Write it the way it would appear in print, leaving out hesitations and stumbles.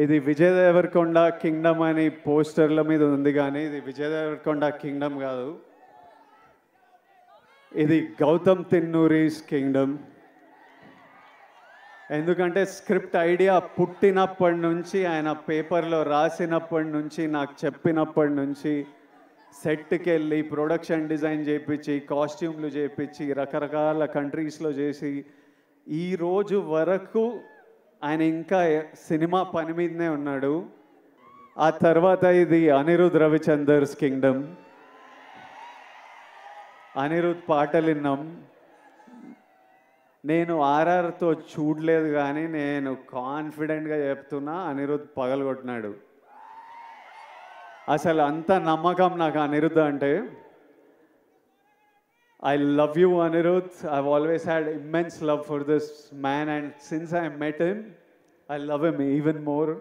ఇది విజయ్ దేవరకొండ కింగ్డమ్ అని పోస్టర్ల మీద ఉంది, కానీ ఇది విజయ్ దేవరకొండ కింగ్డమ్ కాదు, ఇది గౌతమ్ తిన్నూరీస్ కింగ్డమ్. ఎందుకంటే స్క్రిప్ట్ ఐడియా పుట్టినప్పటి నుంచి, ఆయన పేపర్లో రాసినప్పటి నుంచి, నాకు చెప్పినప్పటి నుంచి, సెట్కి వెళ్ళి ప్రొడక్షన్ డిజైన్ చేయించి, కాస్ట్యూమ్లు చేయించి, రకరకాల కంట్రీస్లో చేసి, ఈరోజు వరకు ఆయన ఇంకా సినిమా పని మీదనే ఉన్నాడు. ఆ తర్వాత ఇది అనిరుద్ రవిచందర్స్ కింగ్డమ్. అనిరుద్ పాటలు విన్నాం. నేను ఆర్ఆర్తో చూడలేదు, కానీ నేను కాన్ఫిడెంట్గా చెప్తున్నా, అనిరుద్ పగలగొట్టినాడు. అసలు అంత నమ్మకం నాకు అనిరుద్ అంటే. I love you, Anirudh. I've always had immense love for this man, and since I met him, I love him even more.